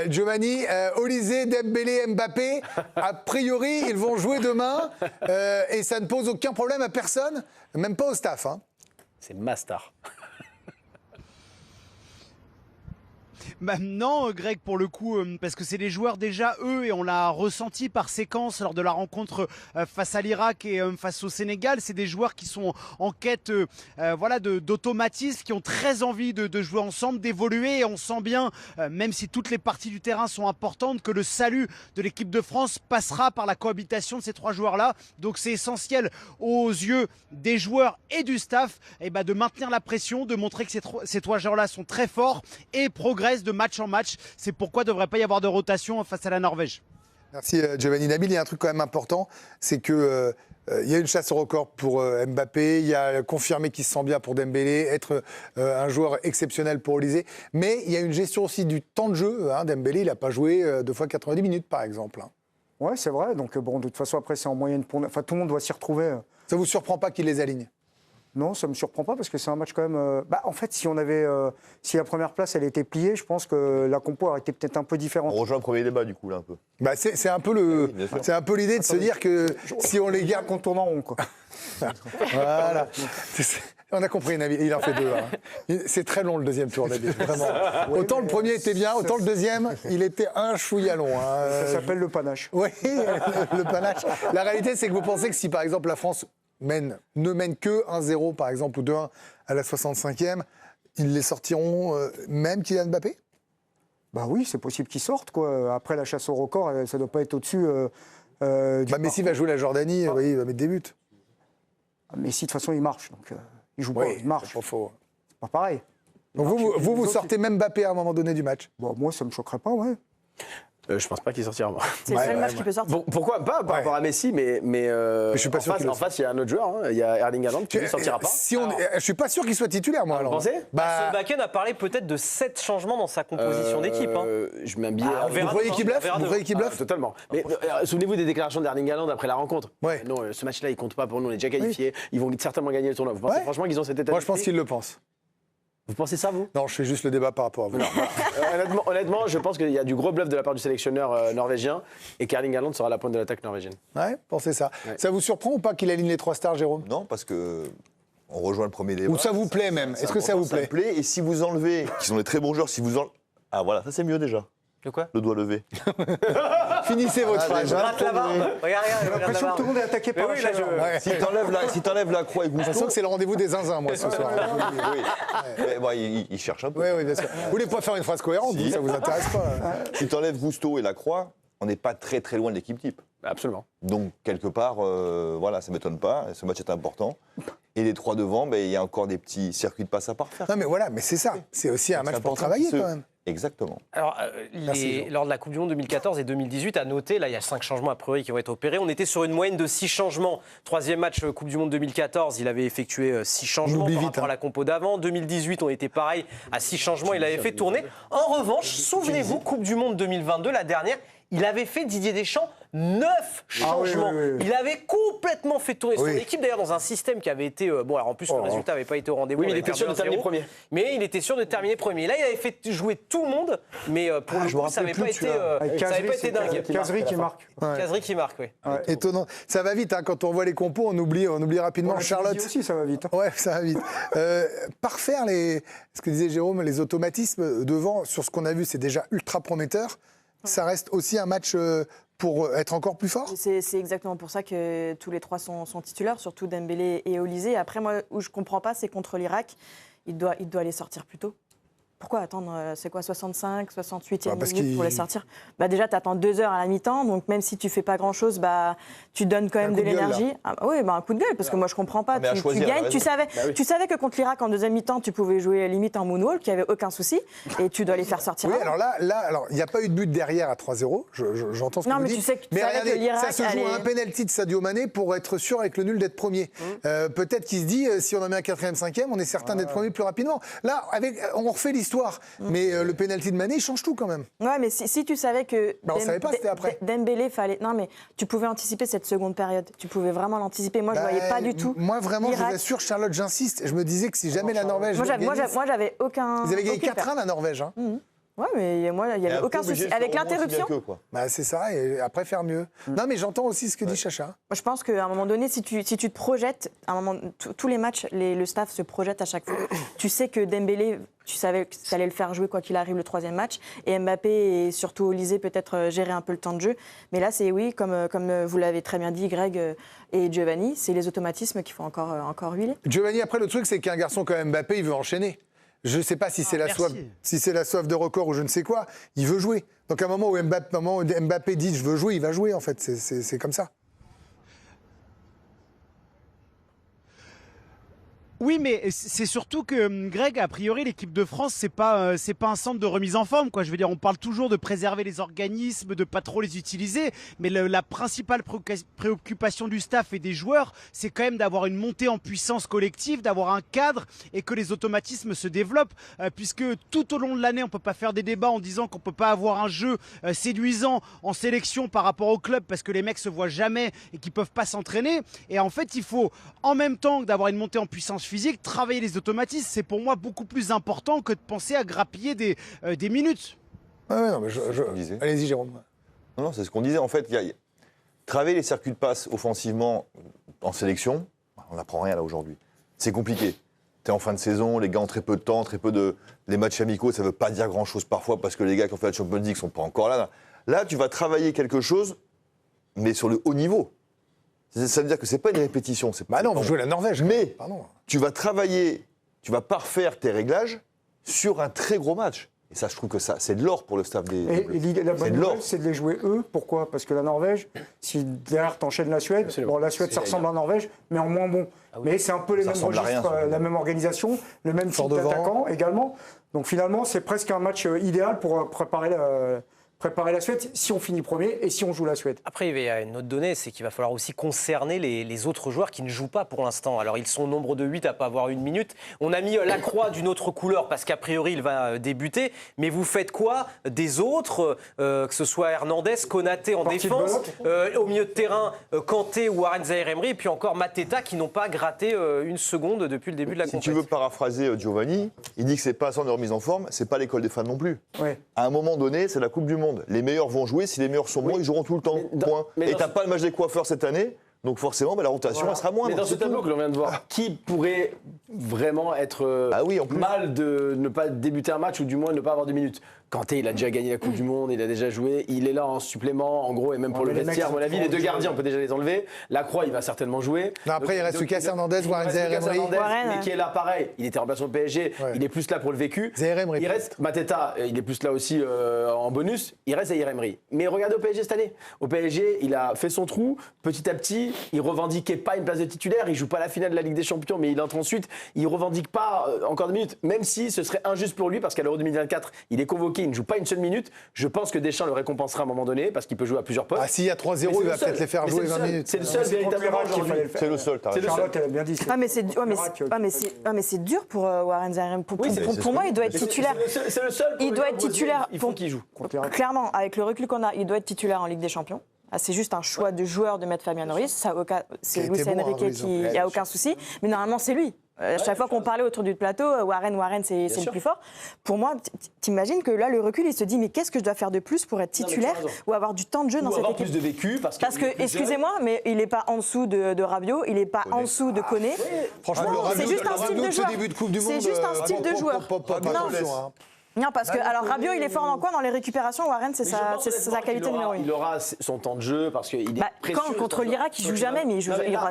Giovanni, Olysée, Dembélé, Mbappé, a priori, ils vont jouer demain et ça ne pose aucun problème à personne, même pas au staff. Hein. C'est ma star. Bah non, Greg, pour le coup, parce que c'est des joueurs déjà, eux, et on l'a ressenti par séquence lors de la rencontre face à l'Irak et face au Sénégal. C'est des joueurs qui sont en quête d'automatisme, qui ont très envie de jouer ensemble, d'évoluer. Et on sent bien, même si toutes les parties du terrain sont importantes, que le salut de l'équipe de France passera par la cohabitation de ces trois joueurs-là. Donc c'est essentiel aux yeux des joueurs et du staff de maintenir la pression, de montrer que ces trois joueurs-là sont très forts et progressent de match en match. C'est pourquoi il ne devrait pas y avoir de rotation face à la Norvège. Merci Giovanni. Nabil, il y a un truc quand même important, c'est que il y a une chasse au record pour Mbappé, il y a confirmé qu'il se sent bien pour Dembélé, être un joueur exceptionnel pour Olysée, mais il y a une gestion aussi du temps de jeu. Hein. Dembélé, il n'a pas joué 2 fois 90 minutes par exemple. Hein. Ouais, c'est vrai. Donc bon, de toute façon, après, c'est en moyenne pour... Enfin, tout le monde doit s'y retrouver. Ça vous surprend pas qu'il les aligne ? Non, ça ne me surprend pas parce que c'est un match quand même... en fait, si la première place elle était pliée, je pense que la compo aurait été peut-être un peu différente. On rejoint le premier débat du coup là un peu. C'est un peu l'idée de se dire que si on les garde qu'on tourne en rond quoi. Voilà. On a compris, Nabil. Il en fait 2. Hein. C'est très long le deuxième tour, Nabil. Vraiment. Oui, autant le premier était bien, autant le deuxième, il était un chouïa long. Hein. Ça s'appelle le panache. Oui, le panache. La réalité, c'est que vous pensez que si par exemple la France ne mène que 1-0 par exemple ou 2-1 à la 65e, ils les sortiront même Kylian Mbappé ? Bah oui, c'est possible qu'ils sortent quoi. Après la chasse au record, ça doit pas être au-dessus du Messi va jouer la Jordanie, oui, il va mettre des buts. Messi de toute façon il marche, donc il joue pas, il marche. C'est pas faux. C'est pas pareil. Donc vous sortez même Mbappé à un moment donné du match ? Bon, moi ça me choquerait pas, ouais. Je pense pas qu'il sortira. Moi. C'est le seul match qui peut sortir. Bon, pourquoi pas par rapport à Messi, mais je suis pas sûr en face, il y a un autre joueur, hein. Il y a Erling Haaland qui ne sortira pas. Je suis pas sûr qu'il soit titulaire, moi. Vous pensez ? Solbakken a parlé peut-être de 7 changements dans sa composition d'équipe. Hein. Je mets un billet. Vous croyez qu'il bluffe ? Totalement. Mais souvenez-vous des déclarations d'Erling Haaland après la rencontre. Ouais. Non, ce match-là, il compte pas pour nous. On est déjà qualifiés. Ils vont certainement gagner le tournoi. Vous pensez franchement qu'ils ont cet état Moi, je pense qu'ils le pensent. Vous pensez ça, vous ? Non, je fais juste le débat par rapport à vous. Honnêtement, je pense qu'il y a du gros bluff de la part du sélectionneur norvégien et qu'Erling Haaland sera la pointe de l'attaque norvégienne. Ouais, pensez ça. Ouais. Ça vous surprend ou pas qu'il aligne les 3 stars, Jérôme ? Non, parce que on rejoint le premier débat. Ou ça vous plaît même ? Est-ce que ça vous plaît ? Ça me plaît, et si vous enlevez, qui sont des très bons joueurs, ah voilà, ça c'est mieux déjà. De quoi ? Le doigt levé. Finissez votre phrase. Gratte la barbe. Regarde, j'ai l'impression que tout le monde est attaqué par la chaleur. Si t'enlèves la croix et Gusto... J'ai l'impression que c'est le rendez-vous des zinzins, moi, ce soir. Oui. Mais bon, il cherche un peu. Oui, bien sûr. Vous voulez pas faire une phrase cohérente, ça vous intéresse pas. Si t'enlèves Gusto et la croix, on n'est pas très très loin de l'équipe type. Absolument. Donc, quelque part, voilà, ça ne m'étonne pas. Ce match est important. Et les 3 devant, il y a encore des petits circuits de passe à parfaire. Non, mais voilà, mais c'est ça. C'est aussi un match pour travailler, quand même. Exactement. Alors, lors de la Coupe du Monde 2014 et 2018, à noter, là, il y a 5 changements a priori qui vont être opérés. On était sur une moyenne de 6 changements. 3e match Coupe du Monde 2014, il avait effectué 6 changements par rapport à la compo d'avant. 2018, on était pareil, à 6 changements, il avait fait tourner. En revanche, souvenez-vous, Coupe du Monde 2022, la dernière, il avait fait, Didier Deschamps, 9 changements. Oui. Il avait complètement fait tourner son équipe, d'ailleurs, dans un système qui avait été... bon, alors en plus, le résultat n'avait pas été au rendez-vous. Oui, mais il était sûr de terminer premier. Mais il était sûr de terminer premier. Là, il avait fait jouer tout le monde, mais pour le coup, ça n'avait pas été dingue. Cazerie qui marque. Cazerie qui marque, oui. Étonnant. Ça va vite, hein, quand on revoit les compos, on oublie rapidement. Charlotte aussi, ça va vite. Ouais, ça va vite. Parfaire ce que disait Jérôme, les automatismes devant, sur ce qu'on a vu, c'est déjà ultra prometteur. Ça reste aussi un match pour être encore plus fort ? C'est exactement pour ça que tous les 3 sont titulaires, surtout Dembélé et Olysée. Après, moi, où je ne comprends pas, c'est contre l'Irak. Il doit les sortir plus tôt. Pourquoi attendre, c'est quoi, 65, 68e minute pour les sortir ? Déjà, tu attends 2 heures à la mi-temps, donc même si tu fais pas grand-chose, tu donnes quand même de l'énergie. Un coup de gueule, parce que moi, je comprends pas. Tu gagnes, tu savais que contre l'Irak, en deuxième mi-temps, tu pouvais jouer limite en moonwalk, qu'il n'y avait aucun souci, et tu dois les faire sortir. Oui, alors là, il n'y a pas eu de but derrière à 3-0, j'entends ce que vous dites. Tu sais que regardez, que l'Irak, ça se joue à un penalty de Sadio Mané pour être sûr avec le nul d'être premier. Peut-être qu'il se dit, si on en met un 4e, 5e, on est certain d'être premier plus rapidement. Là, on refait l'histoire, mais le pénalty de Mané, il change tout quand même. Ouais, mais si tu savais que on savait pas, c'était après. Dembélé fallait... Non, mais tu pouvais anticiper cette seconde période. Tu pouvais vraiment l'anticiper. Moi, je ne voyais pas du tout. Moi, vraiment, je vous assure, Charlotte, j'insiste. Je me disais que si jamais la Norvège... Moi, j'avais aucun... Vous avez gagné 4-1, la Norvège. Hein. Ouais, mais moi, il n'y avait aucun souci. Avec l'interruption, bah, c'est ça, et après faire mieux. Non, mais j'entends aussi ce que dit Chacha. moi, je pense qu'à un moment donné, si tu te projettes, à un moment, tous les matchs, le staff se projette à chaque fois. Tu sais que Dembélé, tu savais que tu allais le faire jouer quoi qu'il arrive le troisième match, et Mbappé et surtout Olysée peut-être gérer un peu le temps de jeu. Mais là, c'est oui, comme vous l'avez très bien dit, Greg et Giovanni, c'est les automatismes qu'il faut encore huiler. Giovanni, après, le truc, c'est qu'un garçon comme Mbappé, il veut enchaîner. Je ne sais pas si c'est la soif de record ou je ne sais quoi. Il veut jouer. Donc à un moment où Mbappé dit je veux jouer, il va jouer en fait. C'est comme ça. Oui, mais c'est surtout que, Greg, a priori, l'équipe de France, c'est pas un centre de remise en forme, quoi. Je veux dire, on parle toujours de préserver les organismes, de pas trop les utiliser, mais la principale préoccupation du staff et des joueurs, c'est quand même d'avoir une montée en puissance collective, d'avoir un cadre et que les automatismes se développent, puisque tout au long de l'année, on peut pas faire des débats en disant qu'on peut pas avoir un jeu séduisant en sélection par rapport au club, parce que les mecs se voient jamais et qu'ils peuvent pas s'entraîner. Et en fait, il faut, en même temps que d'avoir une montée en puissance physique, travailler les automatismes, c'est pour moi beaucoup plus important que de penser à grappiller des minutes. Ouais, non, mais allez-y, Jérôme. Non, c'est ce qu'on disait. En fait, travailler les circuits de passe offensivement en sélection, on n'apprend rien là aujourd'hui. C'est compliqué. Tu es en fin de saison, les gars ont très peu de temps, les matchs amicaux, ça ne veut pas dire grand-chose parfois parce que les gars qui ont fait la Champions League ne sont pas encore là. Là, tu vas travailler quelque chose, mais sur le haut niveau. Ça veut dire que c'est pas une répétition. Bah non, vous jouez la Norvège. Mais tu vas travailler, tu vas parfaire tes réglages sur un très gros match. Et ça, je trouve que ça, c'est de l'or pour le staff des Bleus. La bonne nouvelle, c'est de les jouer eux. Pourquoi ? Parce que la Norvège, si derrière t'enchaînes la Suède, bon, la Suède, ça ressemble à la Norvège, mais en moins bon. Mais c'est un peu les mêmes registres, la même organisation, le même type d'attaquant également. Donc finalement, c'est presque un match idéal pour préparer la Suède si on finit premier et si on joue la Suède. Après, il y a une autre donnée, c'est qu'il va falloir aussi concerner les autres joueurs qui ne jouent pas pour l'instant. Alors, ils sont au nombre de 8 à ne pas avoir une minute. On a mis Lacroix d'une autre couleur parce qu'a priori, il va débuter. Mais vous faites quoi des autres, que ce soit Hernandez, Konaté en défense, au milieu de terrain, Kanté ou Warren Zaïre-Emery, et puis encore Mateta qui n'ont pas gratté une seconde depuis le début de la compétition. Si tu veux paraphraser Giovanni, il dit que c'est pas un centre de remise en forme, c'est pas l'école des fans non plus. Ouais. À un moment donné, c'est la Coupe du Monde. Les meilleurs vont jouer, si les meilleurs sont bons, ils joueront tout le temps. Point. Et t'as pas le match des coiffeurs cette année, donc forcément, la rotation, elle sera moindre. Mais dans ce tableau que l'on vient de voir, qui pourrait vraiment être mal de ne pas débuter un match ou du moins ne pas avoir de minutes ? Kanté, il a déjà gagné la Coupe du Monde, il a déjà joué, il est là en supplément, en gros, et même pour le vestiaire, à mon avis, les deux gardiens, on peut déjà les enlever. Lacroix, il va certainement jouer. Non, après, il reste Lucas Hernandez, Warren Zaïre-Emery. Mais qui est là pareil, il était remplaçant au PSG, il est plus là pour le vécu. Zaïre-Emery. Il reste Mateta, il est plus là aussi en bonus, il reste Zaïre-Emery. Mais regardez au PSG cette année. Au PSG, il a fait son trou, petit à petit, il revendiquait pas une place de titulaire, il joue pas la finale de la Ligue des Champions, mais il entre ensuite, il revendique pas encore de minutes, même si ce serait injuste pour lui, parce qu'à l'Euro 2024, il est convoqué, il ne joue pas une seule minute. Je pense que Deschamps le récompensera à un moment donné parce qu'il peut jouer à plusieurs postes. Ah, s'il y a 3-0, il va peut-être les faire jouer 20 minutes. C'est le seul véritablement aujourd'hui. C'est le seul, t'as raison. Charlotte, elle a bien dit. Mais c'est dur pour Warren Zaïre-Emery. Pour moi, il doit être titulaire. C'est le seul. Il doit être titulaire. Il faut qu'il joue. Clairement, avec le recul qu'on a, il doit être titulaire en Ligue des Champions. C'est juste un choix de joueur de mettre Fabien Ruiz. C'est Luis Enrique qui n'y a aucun souci. Mais normalement, c'est lui. Chaque fois qu'on parlait autour du plateau, Warren, c'est le plus fort. Pour moi, t'imagines que là, le recul, il se dit mais qu'est-ce que je dois faire de plus pour être titulaire ou avoir du temps de jeu dans cette équipe ? Plus de vécu parce que excusez-moi, mais il n'est pas en dessous de Rabiot, il n'est pas en dessous de Koné. Franchement, c'est juste un style de joueur. C'est juste un style de joueur. Non, parce que alors Rabiot, il est fort dans quoi ? Dans les récupérations. Warren, c'est sa qualité numéro 1. Il aura son temps de jeu parce qu'il est précieux. Contre l'Irak, il joue jamais, mais il jouera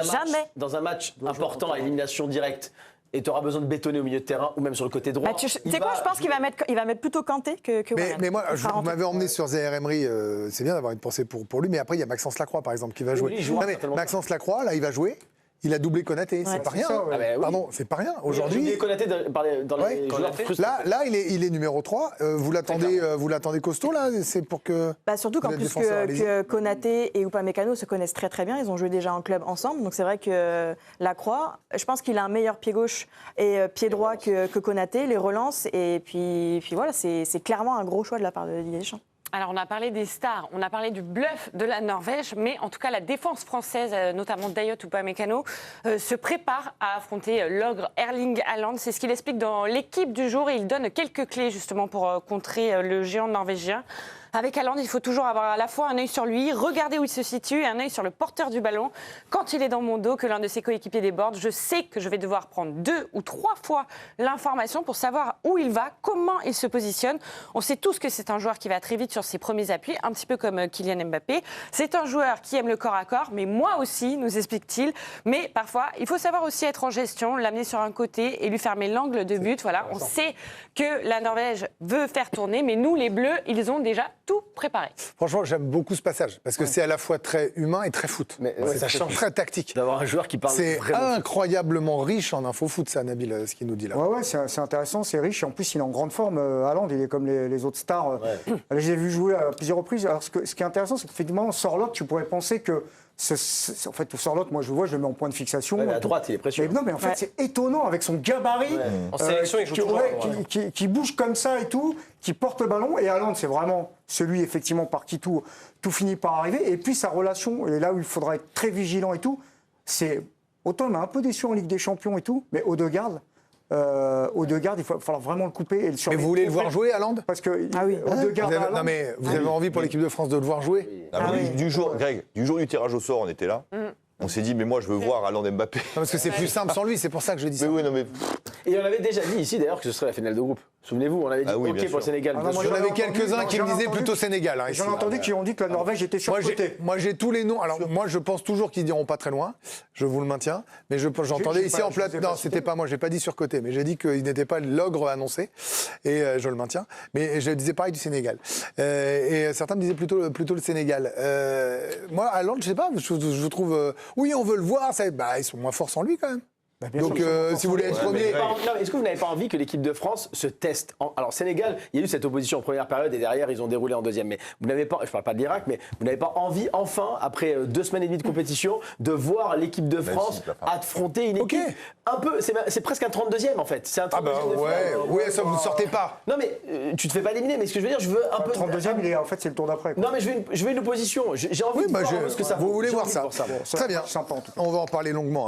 jamais. Dans un match important à élimination directe. Et tu auras besoin de bétonner au milieu de terrain ou même sur le côté droit. Tu sais quoi, je pense qu'il va mettre plutôt Kanté que Warren. Mais moi, vous m'avez emmené sur Zaïre-Emery, c'est bien d'avoir une pensée pour lui, mais après, il y a Maxence Lacroix, par exemple, qui va jouer. Maxence Lacroix, là, il va jouer. Il a doublé Konaté, c'est pas rien. Pardon, c'est pas rien. Aujourd'hui, il Konaté dans les joueurs frustrés. Là, il est numéro 3. Vous l'attendez costaud là, c'est pour que. Surtout qu'en plus que Konaté et Upamecano se connaissent très très bien. Ils ont joué déjà en club ensemble, donc c'est vrai que Lacroix, je pense qu'il a un meilleur pied gauche et pied droit que Konaté, les relances et puis voilà, c'est clairement un gros choix de la part de Didier Deschamps. Alors, on a parlé des stars, on a parlé du bluff de la Norvège, mais en tout cas, la défense française, notamment Dayot Upamecano, se prépare à affronter l'ogre Erling Haaland. C'est ce qu'il explique dans l'équipe du jour et il donne quelques clés justement pour contrer le géant norvégien. Avec Haaland, il faut toujours avoir à la fois un œil sur lui, regarder où il se situe et un œil sur le porteur du ballon. Quand il est dans mon dos, que l'un de ses coéquipiers déborde, je sais que je vais devoir prendre 2 ou 3 fois l'information pour savoir où il va, comment il se positionne. On sait tous que c'est un joueur qui va très vite sur ses premiers appuis, un petit peu comme Kylian Mbappé. C'est un joueur qui aime le corps à corps, mais moi aussi, nous explique-t-il. Mais parfois, il faut savoir aussi être en gestion, l'amener sur un côté et lui fermer l'angle de but. Voilà, on sait que la Norvège veut faire tourner, mais nous, les Bleus, ils ont déjà tout préparé. Franchement, j'aime beaucoup ce passage parce que c'est à la fois très humain et très foot. Mais ça change. Très tactique. D'avoir un joueur qui parle c'est vraiment incroyablement riche en info foot, ça, Nabil, ce qu'il nous dit là. Ouais, c'est intéressant, c'est riche. Et en plus, il est en grande forme. Haaland, il est comme les autres stars. Ouais. J'ai vu jouer à plusieurs reprises. Alors, ce qui est intéressant, c'est qu'effectivement, Sorloth, tu pourrais penser que en fait, Sorloth, moi je le vois, je le mets en point de fixation. Ouais, à droite, il est précieux. Mais non, mais en fait, c'est étonnant avec son gabarit. En sélection, il joue toujours. Qui bouge comme ça et tout, qui porte le ballon. Et Haaland, c'est vraiment celui, effectivement, par qui tout finit par arriver. Et puis sa relation, et là où il faudra être très vigilant et tout, c'est. Autant on m'a un peu déçu en Ligue des Champions et tout, mais Odegaard, il va falloir vraiment le couper et le surveiller. Mais vous voulez le voir jouer, Haaland ? Parce que Odegaard, non mais vous avez envie pour l'équipe de France de le voir jouer ? Du jour du tirage au sort, on était là. On s'est dit, mais moi, je veux voir Haaland Mbappé. Non, parce que c'est plus simple sans lui, c'est pour ça que je dis ça. Mais oui, non, mais. Et on avait déjà dit ici, d'ailleurs, que ce serait la finale de groupe. Souvenez-vous, on avait dit OK pour le Sénégal. J'en avais quelques-uns qui me disaient plutôt Sénégal. J'en ai entendu qui ont dit que la Norvège était surcotée. Moi, j'ai tous les noms. Alors, moi, je pense toujours qu'ils n'iront pas très loin. Je vous le maintiens. Mais j'entendais ici en plateau. Non, c'était pas moi. J'ai pas dit surcoté, mais j'ai dit qu'il n'était pas l'ogre annoncé. Et je le maintiens. Mais je disais pareil du Sénégal. Et certains me disaient plutôt le Sénégal. Moi, Haaland, je sais pas. Je trouve. Oui, on veut le voir. Ils sont moins forts sans lui quand même. Donc, si vous voulez être premier. Est-ce que vous n'avez pas envie que l'équipe de France se teste Alors, Sénégal, il y a eu cette opposition en première période et derrière, ils ont déroulé en deuxième. Mais vous n'avez pas, je parle pas de l'Irak, mais vous n'avez pas envie, enfin, après 2 semaines et demie de compétition, de voir l'équipe de France affronter une équipe un peu. C'est presque un 32e en fait. C'est un 32e. Ouais, ça vous ne sortez pas. Non, mais tu te fais pas éliminer. Mais ce que je veux dire, je veux un peu. 32e, en fait, c'est le tour d'après. Non, mais je veux une opposition. J'ai envie de voir ce que ça vaut. Vous voulez voir ça. Très bien. Sympa en tout cas. On va en parler longuement.